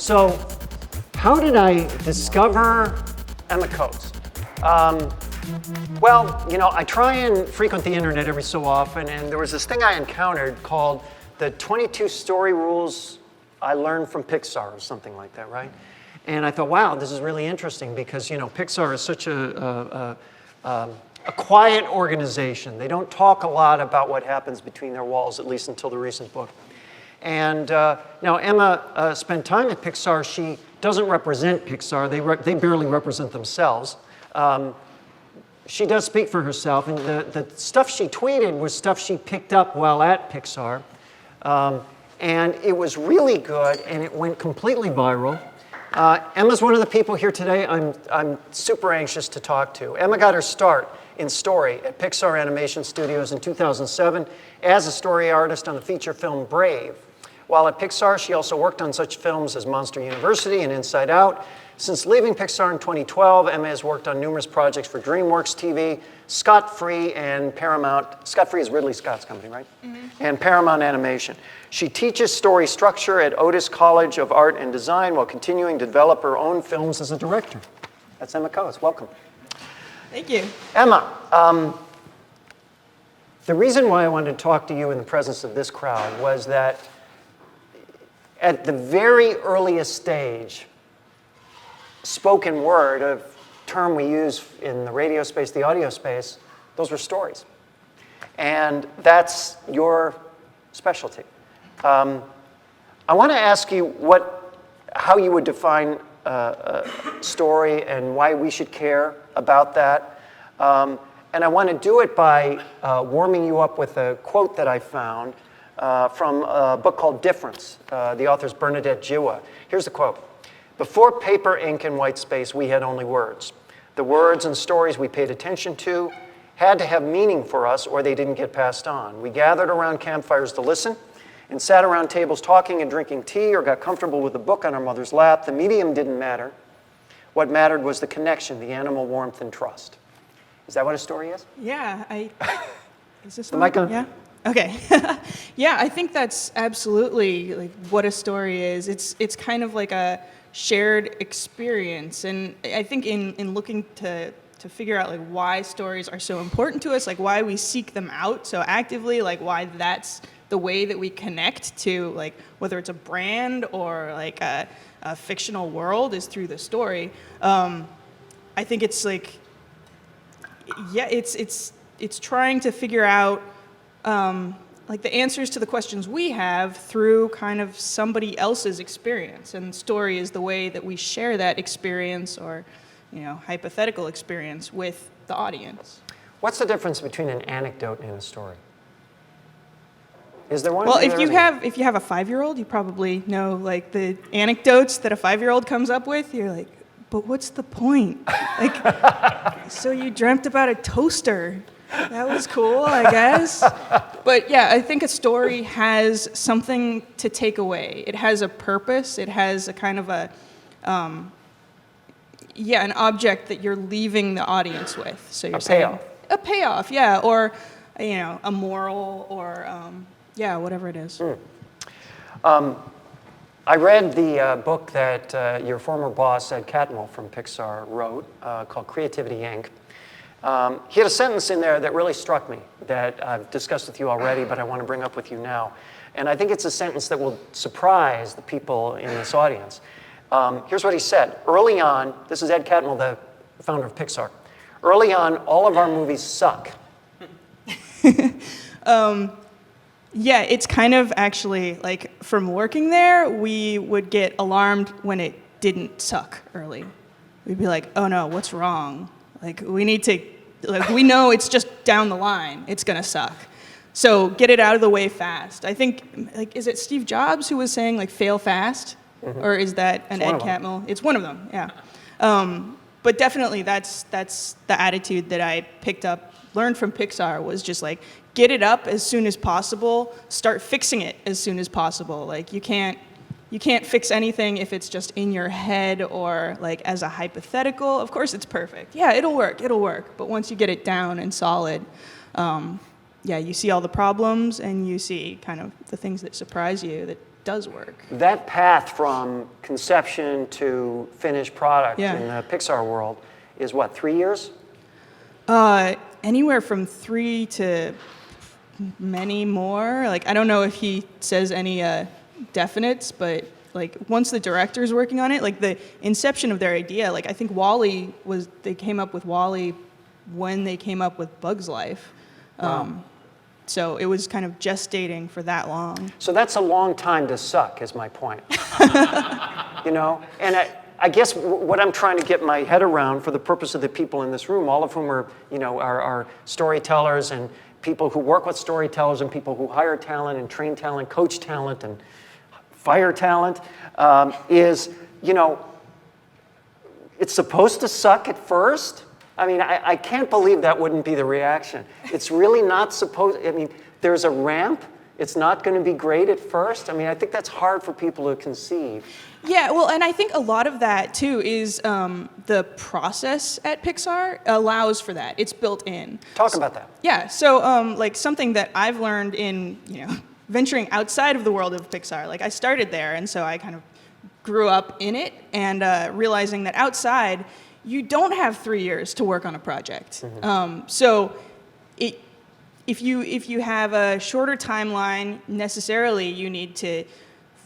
So, how did I discover Emma Coates? Well, you know, I try and frequent the internet every so often, and there was this thing I encountered called the 22 story rules I learned from Pixar or something like that, right? And I thought, wow, this is really interesting because, you know, Pixar is such a quiet organization. They don't talk a lot about what happens between their walls, at least until the recent book. And now Emma spent time at Pixar. She doesn't represent Pixar. They barely represent themselves. She does speak for herself, and the stuff she tweeted was stuff she picked up while at Pixar. And it was really good, and it went completely viral. Emma's one of the people here today I'm super anxious to talk to. Emma got her start in story at Pixar Animation Studios in 2007 as a story artist on the feature film Brave. While at Pixar, she also worked on such films as Monster University and Inside Out. Since leaving Pixar in 2012, Emma has worked on numerous projects for DreamWorks TV, Scott Free, and Paramount. Scott Free is Ridley Scott's company, right? Mm-hmm. And Paramount Animation. She teaches story structure at Otis College of Art and Design while continuing to develop her own films as a director. That's Emma Coates. Welcome. Thank you. Emma, the reason why I wanted to talk to you in the presence of this crowd was that at the very earliest stage, spoken word, a term we use in the radio space, the audio space, those were stories. And that's your specialty. I want to ask you how you would define a story and why we should care about that. And I want to do it by warming you up with a quote that I found from a book called Difference. The author's Bernadette Jiwa. Here's the quote. Before paper, ink, and white space, we had only words. The words and stories we paid attention to had to have meaning for us or they didn't get passed on. We gathered around campfires to listen and sat around tables talking and drinking tea or got comfortable with a book on our mother's lap. The medium didn't matter. What mattered was the connection, the animal warmth and trust. Is that what a story is? Yeah, is this the mic on? Yeah. Okay. Yeah, I think that's absolutely like what a story is. It's kind of like a shared experience, and I think in looking to figure out like why stories are so important to us, like why we seek them out so actively, like why that's the way that we connect to like whether it's a brand or like a fictional world is through the story. I think it's like, yeah, it's trying to figure out like the answers to the questions we have through kind of somebody else's experience, and story is the way that we share that experience or, you know, hypothetical experience with the audience. What's the difference between an anecdote and a story? Is there one? Well, if you have a 5-year-old, you probably know like the anecdotes that a 5-year-old comes up with. You're like, but what's the point? Like, so you dreamt about a toaster. That was cool, I guess. But yeah, I think a story has something to take away. It has a purpose. It has a kind of an object that you're leaving the audience with. So you're saying payoff. A payoff, yeah, or you know, a moral, or yeah, whatever it is. I read the book that your former boss, Ed Catmull from Pixar, wrote called Creativity, Inc. He had a sentence in there that really struck me that I've discussed with you already, but I want to bring up with you now. And I think it's a sentence that will surprise the people in this audience. Here's what he said. Early on, this is Ed Catmull, the founder of Pixar. Early on, all of our movies suck. Yeah, it's kind of actually, like, from working there, we would get alarmed when it didn't suck early. We'd be like, oh no, what's wrong? Like, we need to, like, we know it's just down the line, it's gonna suck. So get it out of the way fast. I think, like, is it Steve Jobs who was saying, like, fail fast? Mm-hmm. Or is that an Ed Catmull? It's one of them, yeah. But definitely that's the attitude that I picked up, learned from Pixar, was just like, get it up as soon as possible, start fixing it as soon as possible. Like, you can't fix anything if it's just in your head or like as a hypothetical. Of course it's perfect. Yeah, it'll work. But once you get it down and solid, yeah, you see all the problems and you see kind of the things that surprise you that does work. That path from conception to finished product Yeah. in the Pixar world is what, 3 years? Anywhere from 3 to many more. Like, I don't know if he says any definites, but like once the director's working on it, like the inception of their idea, like I think they came up with WALL-E when they came up with Bug's Life. Wow. So it was kind of gestating for that long. So that's a long time to suck, is my point. You know, and I guess what I'm trying to get my head around for the purpose of the people in this room, all of whom are, you know, are storytellers and people who work with storytellers and people who hire talent and train talent, coach talent and fire talent, is, you know, it's supposed to suck at first. I mean, I can't believe that wouldn't be the reaction. It's really not supposed, I mean, there's a ramp. It's not going to be great at first. I mean, I think that's hard for people to conceive. Yeah, well, and I think a lot of that, too, is the process at Pixar allows for that. It's built in. Talk about that. Yeah, so like something that I've learned in, you know, venturing outside of the world of Pixar, like I started there, and so I kind of grew up in it, and realizing that outside, you don't have 3 years to work on a project. Mm-hmm. So if you have a shorter timeline, necessarily you need to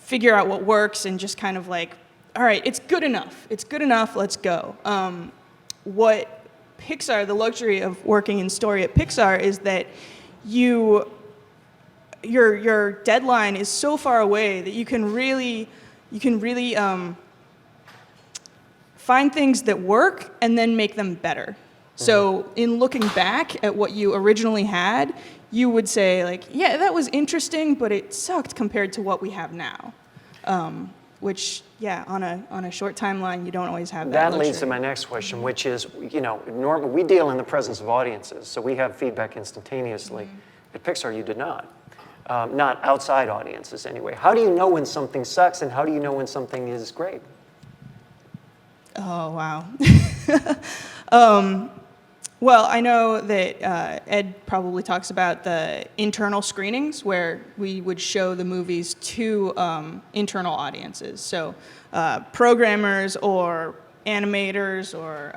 figure out what works and just kind of like, all right, it's good enough. It's good enough, let's go. What Pixar, the luxury of working in story at Pixar is that your deadline is so far away that you can really find things that work and then make them better. So in looking back at what you originally had, you would say like, yeah, that was interesting, but it sucked compared to what we have now. Which, yeah, on a short timeline, you don't always have that. That leads to my next question, which is, you know, normally we deal in the presence of audiences, so we have feedback instantaneously. At Pixar, you did not. Not outside audiences, anyway. How do you know when something sucks, and how do you know when something is great? Oh, wow. Well, I know that Ed probably talks about the internal screenings where we would show the movies to internal audiences. So programmers or animators or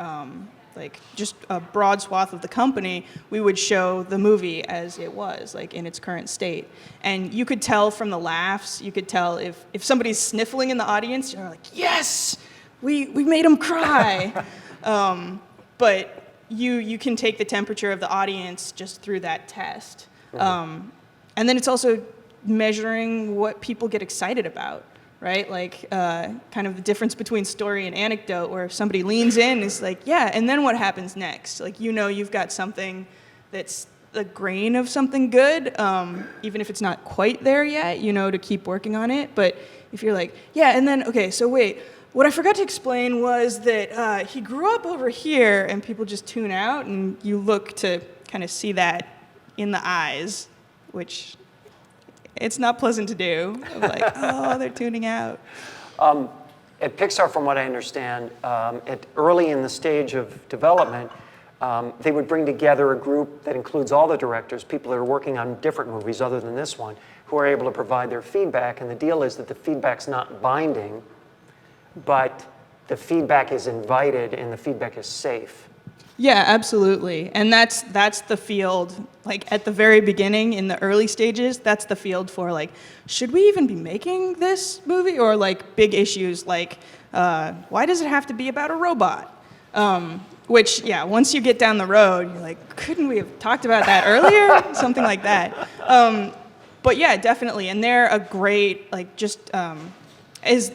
like just a broad swath of the company, we would show the movie as it was, like in its current state. And you could tell from the laughs, you could tell if somebody's sniffling in the audience, you're like, yes, we made them cry. But you can take the temperature of the audience just through that test. And then it's also measuring what people get excited about, right? Like kind of the difference between story and anecdote, where if somebody leans in, it's like, yeah, and then what happens next? Like, you know, you've got something that's a grain of something good, even if it's not quite there yet, you know, to keep working on it. But if you're like, yeah, and then, okay, so wait, what I forgot to explain was that he grew up over here, and people just tune out, and you look to kind of see that in the eyes, which it's not pleasant to do. Of like, oh, they're tuning out. At Pixar, from what I understand, early in the stage of development, they would bring together a group that includes all the directors, people that are working on different movies other than this one, who are able to provide their feedback. And the deal is that the feedback's not binding, but the feedback is invited and the feedback is safe. Yeah, absolutely. And that's the field, like at the very beginning, in the early stages, that's the field for like, should we even be making this movie? Or like big issues like, why does it have to be about a robot? Which, yeah, once you get down the road, you're like, couldn't we have talked about that earlier? Something like that. But yeah, definitely. And they're a great, like just, as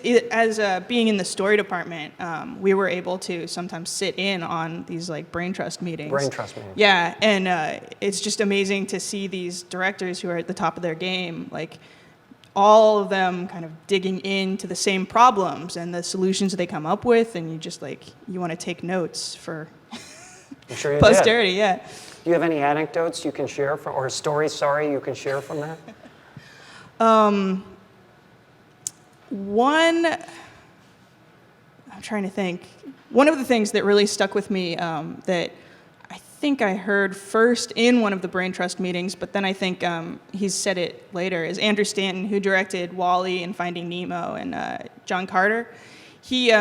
being in the story department, we were able to sometimes sit in on these like brain trust meetings. Brain trust meetings. Yeah, and it's just amazing to see these directors who are at the top of their game, like all of them kind of digging into the same problems and the solutions they come up with, and you just like, you want to take notes for I'm sure you posterity. did. Yeah. Do you have any anecdotes you can share from, or stories, sorry, you can share from that? I'm trying to think. One of the things that really stuck with me that I think I heard first in one of the Brain Trust meetings, but then I think he's said it later, is Andrew Stanton, who directed WALL-E and Finding Nemo, and John Carter. He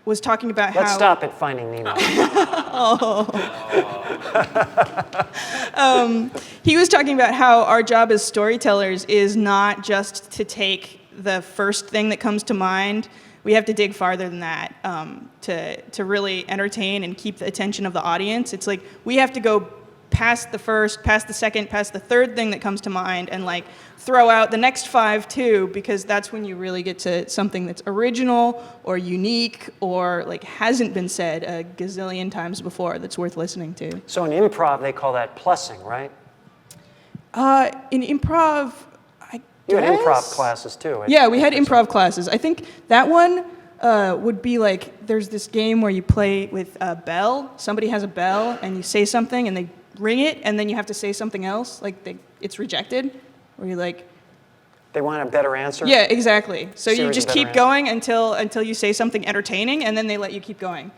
was talking about how... Let's stop at Finding Nemo. He was talking about how our job as storytellers is not just to take the first thing that comes to mind. We have to dig farther than that to really entertain and keep the attention of the audience. It's like we have to go past the first, past the second, past the third thing that comes to mind, and like throw out the next 5 too, because that's when you really get to something that's original or unique or like hasn't been said a gazillion times before that's worth listening to. So in improv, they call that plussing, right? In improv, You had improv classes too. Yeah, we had improv classes. I think that one would be like, there's this game where you play with a bell. Somebody has a bell, and you say something, and they ring it, and then you have to say something else. Like it's rejected, or you like. They want a better answer? Yeah, exactly. So you just keep answer. going until you say something entertaining, and then they let you keep going.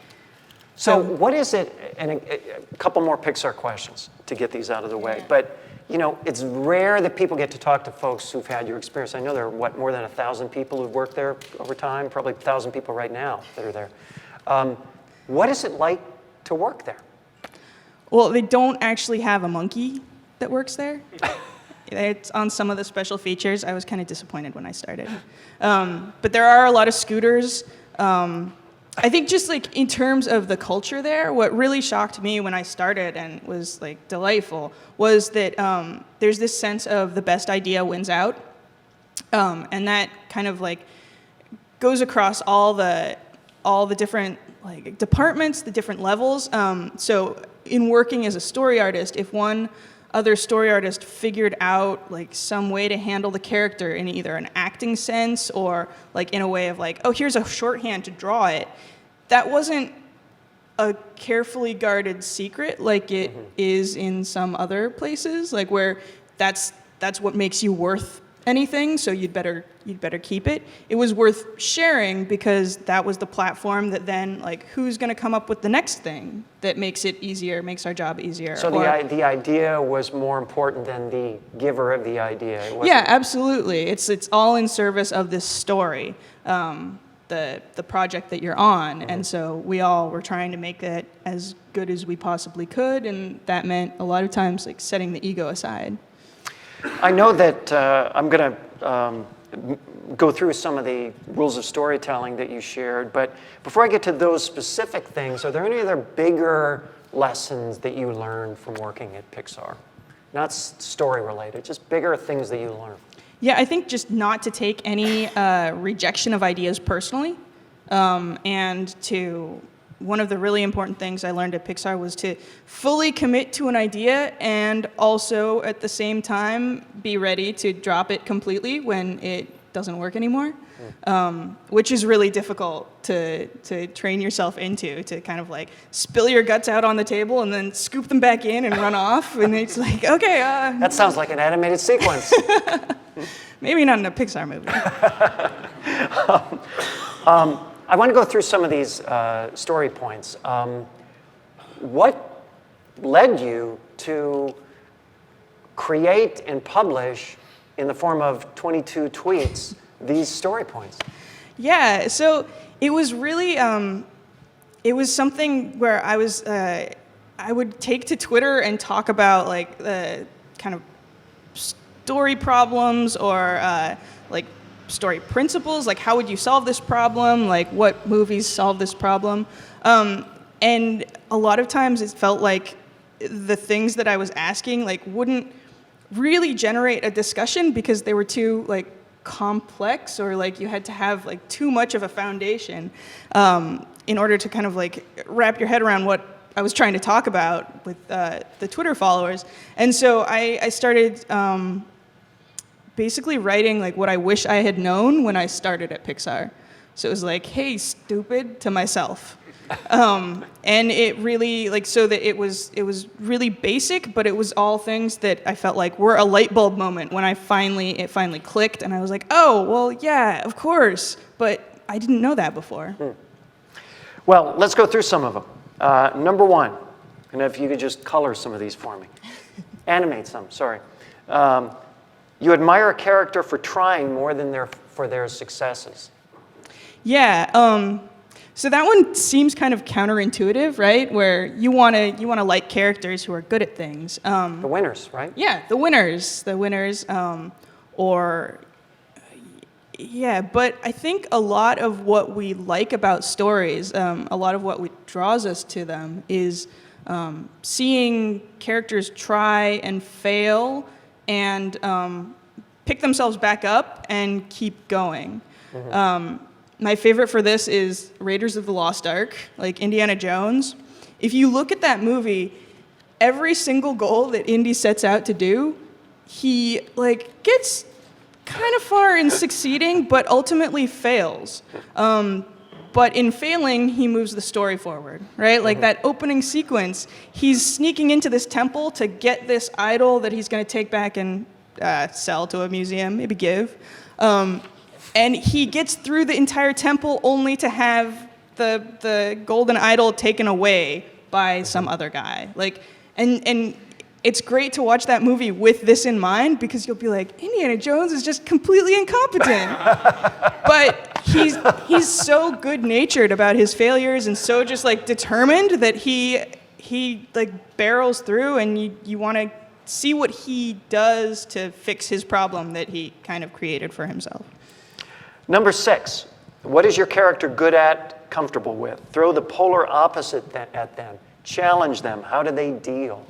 So what is it, and a couple more Pixar questions to get these out of the way, but it's rare that people get to talk to folks who've had your experience. I know there are, more than 1,000 people who've worked there over time, probably 1,000 people right now that are there. What is it like to work there? Well, they don't actually have a monkey that works there. It's on some of the special features. I was kind of disappointed when I started. But there are a lot of scooters. I think just like in terms of the culture there, what really shocked me when I started and was like delightful was that there's this sense of the best idea wins out. And that kind of like goes across all the different like departments, the different levels. So in working as a story artist, if one other story artist figured out like some way to handle the character in either an acting sense or like in a way of like, oh, here's a shorthand to draw it, that wasn't a carefully guarded secret like it is in some other places, like where that's what makes you worth anything, so you'd better keep it. It was worth sharing because that was the platform that then, like, who's going to come up with the next thing that makes it easier, makes our job easier. So the idea was more important than the giver of the idea. Yeah, absolutely. It's all in service of this story, the project that you're on, and so we all were trying to make it as good as we possibly could, and that meant a lot of times like setting the ego aside. I know that I'm going to go through some of the rules of storytelling that you shared, but before I get to those specific things, are there any other bigger lessons that you learned from working at Pixar? Not story related, just bigger things that you learned. Yeah, I think just not to take any rejection of ideas personally, and one of the really important things I learned at Pixar was to fully commit to an idea and also at the same time be ready to drop it completely when it doesn't work anymore, which is really difficult to train yourself into, to kind of like spill your guts out on the table and then scoop them back in and run off. And it's like, okay. That sounds like an animated sequence. Maybe not in a Pixar movie. I want to go through some of these story points. What led you to create and publish in the form of 22 tweets these story points? Yeah, so it was really, it was something where I would take to Twitter and talk about like the kind of story problems or like story principles, like how would you solve this problem, like what movies solve this problem, and a lot of times it felt like the things that I was asking like wouldn't really generate a discussion because they were too like complex, or like you had to have like too much of a foundation in order to kind of like wrap your head around what I was trying to talk about with the Twitter followers. And so I started basically writing like what I wish I had known when I started at Pixar. So it was like, hey, stupid, to myself. And it really, like, so that it was really basic, but it was all things that I felt like were a light bulb moment when it finally clicked, and I was like, oh, well, yeah, of course, but I didn't know that before. Well, let's go through some of them. Number one, And if you could just color some of these for me. Animate some, sorry. You admire a character for trying more than for their successes. Yeah. So that one seems kind of counterintuitive, right? Where you want to like characters who are good at things. The winners, right? Yeah, the winners. Yeah, but I think a lot of what we like about stories, a lot of what draws us to them is seeing characters try and fail and pick themselves back up and keep going. Mm-hmm. My favorite for this is Raiders of the Lost Ark, like Indiana Jones. If you look at that movie, every single goal that Indy sets out to do, he gets kind of far in succeeding, but ultimately fails. But in failing, he moves the story forward, right? Like that opening sequence, he's sneaking into this temple to get this idol that he's going to take back and sell to a museum, maybe give. And he gets through the entire temple only to have the golden idol taken away by some other guy. And it's great to watch that movie with this in mind because you'll be like, Indiana Jones is just completely incompetent. But he's so good-natured about his failures and so just determined that he barrels through, and you want to see what he does to fix his problem that he kind of created for himself. Number 6, what is your character good at, comfortable with? Throw the polar opposite at them. Challenge them. How do they deal?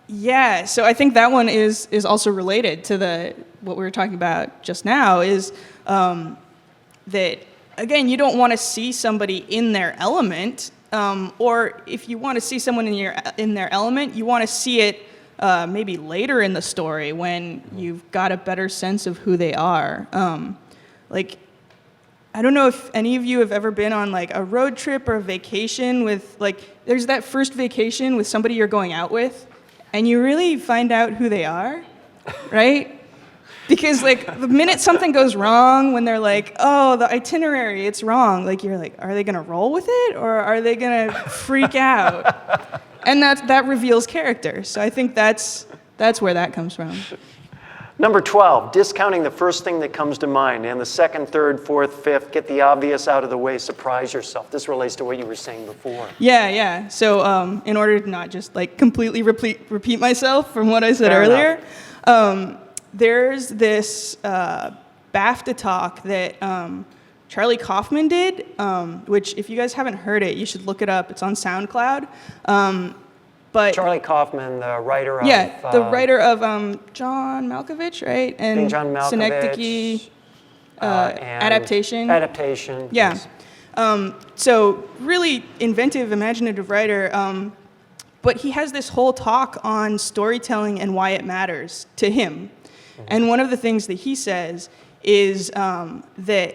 Yeah, so I think that one is also related to what we were talking about just now, is that, again, you don't want to see somebody in their element, or if you want to see someone in their element, you want to see it maybe later in the story when you've got a better sense of who they are. I don't know if any of you have ever been on a road trip or a vacation with there's that first vacation with somebody you're going out with, and you really find out who they are, right? Because the minute something goes wrong, when they're oh, the itinerary, it's wrong, you're are they gonna roll with it or are they gonna freak out? And that reveals character. So I think that's where that comes from. Number 12, discounting the first thing that comes to mind, and the second, third, fourth, fifth, get the obvious out of the way, surprise yourself. This relates to what you were saying before. Yeah. So in order to not just completely repeat myself from what I said Fair earlier, there's this BAFTA talk that Charlie Kaufman did, which if you guys haven't heard it, you should look it up. It's on SoundCloud. But Charlie Kaufman, the writer of... Yeah, the writer of John Malkovich, right? And John Malkovich. Synecdoche, and Adaptation. Adaptation. Yeah. Yes. So really inventive, imaginative writer. But he has this whole talk on storytelling and why it matters to him. Mm-hmm. And one of the things that he says is that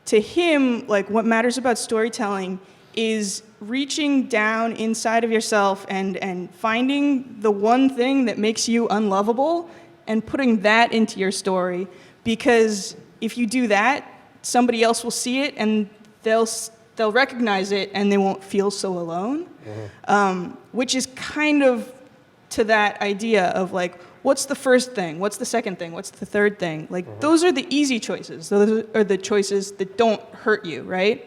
to him, what matters about storytelling is reaching down inside of yourself and finding the one thing that makes you unlovable and putting that into your story. Because if you do that, somebody else will see it and they'll recognize it and they won't feel so alone. Mm-hmm. Which is kind of to that idea of what's the first thing? What's the second thing? What's the third thing? Mm-hmm. Those are the easy choices. Those are the choices that don't hurt you, right?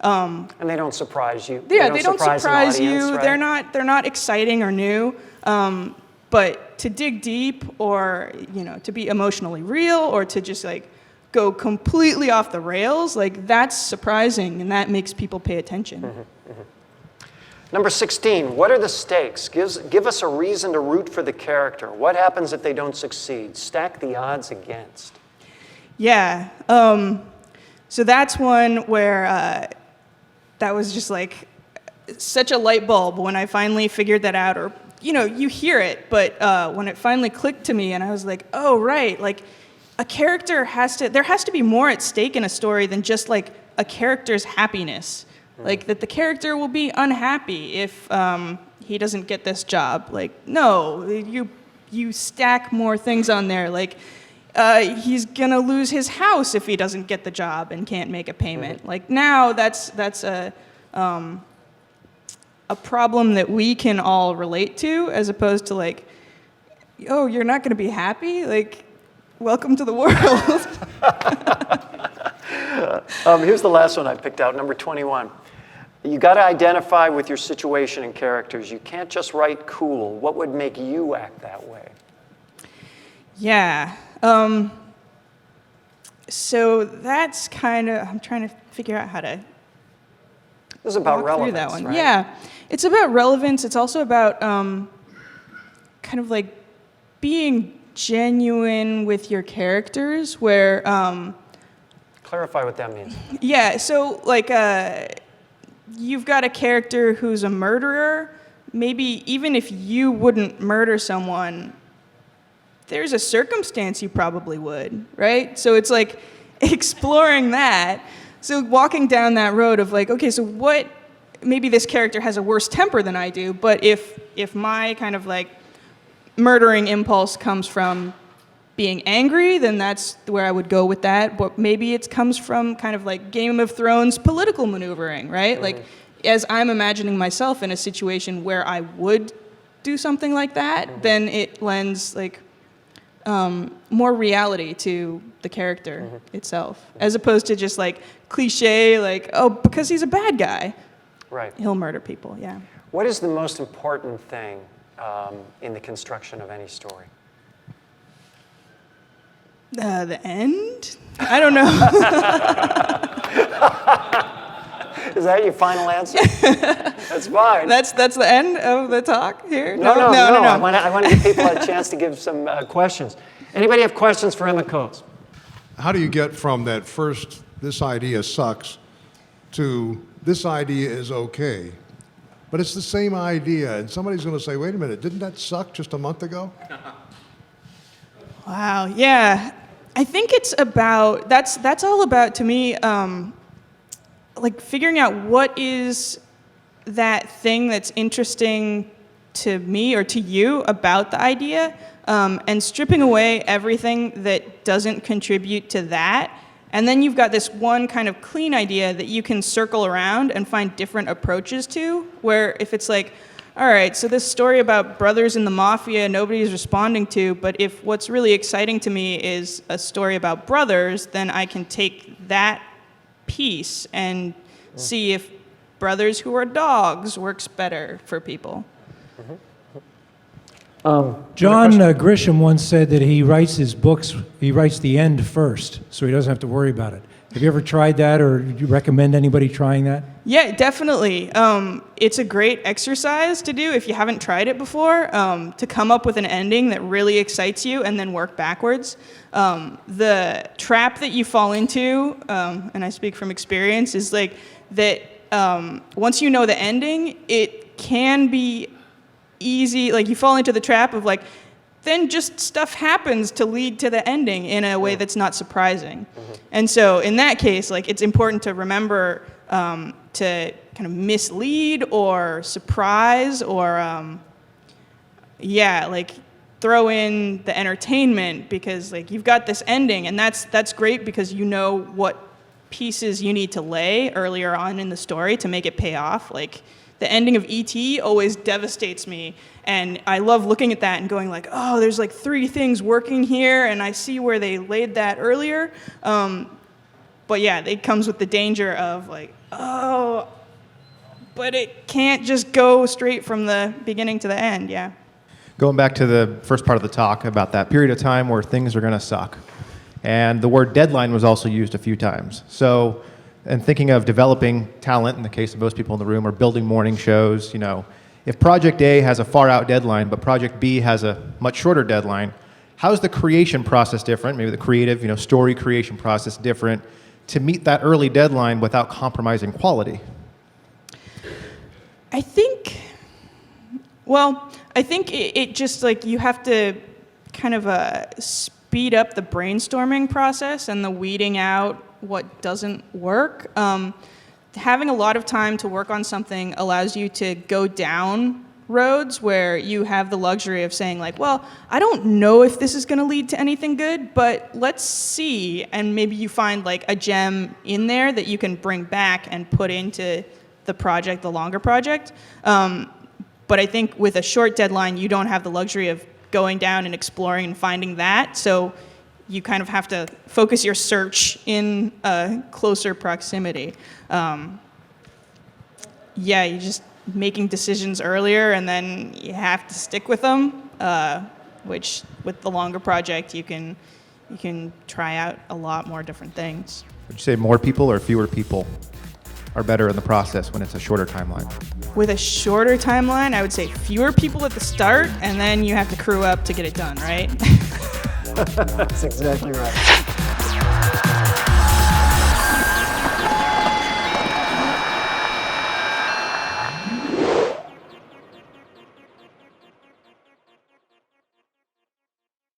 And they don't surprise you. Yeah, they don't surprise you. Right? They're not exciting or new. But to dig deep, or to be emotionally real, or to just go completely off the rails, that's surprising, and that makes people pay attention. Mm-hmm. Mm-hmm. Number 16, what are the stakes? Give us a reason to root for the character. What happens if they don't succeed? Stack the odds against. Yeah. So that's one where that was just such a light bulb when I finally figured that out. Or, you hear it, but when it finally clicked to me and I was oh, right, a character there has to be more at stake in a story than just a character's happiness. That the character will be unhappy if he doesn't get this job. No, you stack more things on there. He's gonna lose his house if he doesn't get the job and can't make a payment. Mm-hmm. Now that's a problem that we can all relate to, as opposed to like, oh, you're not going to be happy? Like, welcome to the world. Here's the last one I picked out, number 21. You got to identify with your situation and characters. You can't just write cool. What would make you act that way? Yeah. So that's kind of, I'm trying to figure out how to This is about walk relevance, through that one. right? Yeah. It's about relevance. It's also about kind of like being genuine with your characters, where Clarify what that means. yeah, so like you've got a character who's a murderer. Maybe even if you wouldn't murder someone, there's a circumstance you probably would, right? So it's like exploring that. So walking down that road of like, okay, so what, maybe this character has a worse temper than I do, but if my kind of like murdering impulse comes from being angry, then that's where I would go with that. But maybe it comes from kind of like Game of Thrones political maneuvering, right? Mm-hmm. Like, as I'm imagining myself in a situation where I would do something like that, mm-hmm. then it lends like more reality to the character mm-hmm. itself, as opposed to just like cliche, like, oh, because he's a bad guy, right? He'll murder people. Yeah. What is the most important thing in the construction of any story? The end? I don't know. Is that your final answer? That's fine. That's the end of the talk here? No. I want to give people a chance to give some questions. Anybody have questions for Emma Coates? How do you get from that first, this idea sucks, to this idea is okay? But it's the same idea, and somebody's going to say, wait a minute, didn't that suck just a month ago? Wow, yeah. I think it's about, that's all about, to me, like figuring out what is that thing that's interesting to me or to you about the idea, and stripping away everything that doesn't contribute to that. And then you've got this one kind of clean idea that you can circle around and find different approaches to, where if it's like, all right, so this story about brothers in the mafia nobody's responding to, but if what's really exciting to me is a story about brothers, then I can take that piece and see if brothers who are dogs works better for people. John Grisham once said that he writes his books, he writes the end first, so he doesn't have to worry about it. Have you ever tried that, or do you recommend anybody trying that? Yeah, definitely. It's a great exercise to do if you haven't tried it before, to come up with an ending that really excites you and then work backwards. The trap that you fall into, and I speak from experience, is like that once you know the ending, it can be easy, like you fall into the trap of like, then just stuff happens to lead to the ending in a way that's not surprising. Mm-hmm. And so in that case, like it's important to remember to kind of mislead or surprise or, like throw in the entertainment, because like you've got this ending, and that's great because you know what pieces you need to lay earlier on in the story to make it pay off. Like the ending of E.T. always devastates me, and I love looking at that and going like, oh, there's like 3 things working here, and I see where they laid that earlier. But yeah, it comes with the danger of like, oh, but it can't just go straight from the beginning to the end, yeah. Going back to the first part of the talk about that period of time where things are going to suck. And the word deadline was also used a few times. So, and thinking of developing talent, in the case of most people in the room, or building morning shows, if Project A has a far-out deadline, but Project B has a much shorter deadline, how is the creation process different? Maybe the creative, story creation process different to meet that early deadline without compromising quality? I think it just like you have to kind of speed up the brainstorming process and the weeding out what doesn't work. Having a lot of time to work on something allows you to go down roads where you have the luxury of saying like, well, I don't know if this is going to lead to anything good, but let's see. And maybe you find like a gem in there that you can bring back and put into the project, the longer project. But I think with a short deadline, you don't have the luxury of going down and exploring and finding that. So you kind of have to focus your search in a closer proximity. Yeah, you're just making decisions earlier, and then you have to stick with them, which with the longer project, you can try out a lot more different things. Would you say more people or fewer people are better in the process when it's a shorter timeline? With a shorter timeline, I would say fewer people at the start, and then you have to crew up to get it done, right? That's exactly right.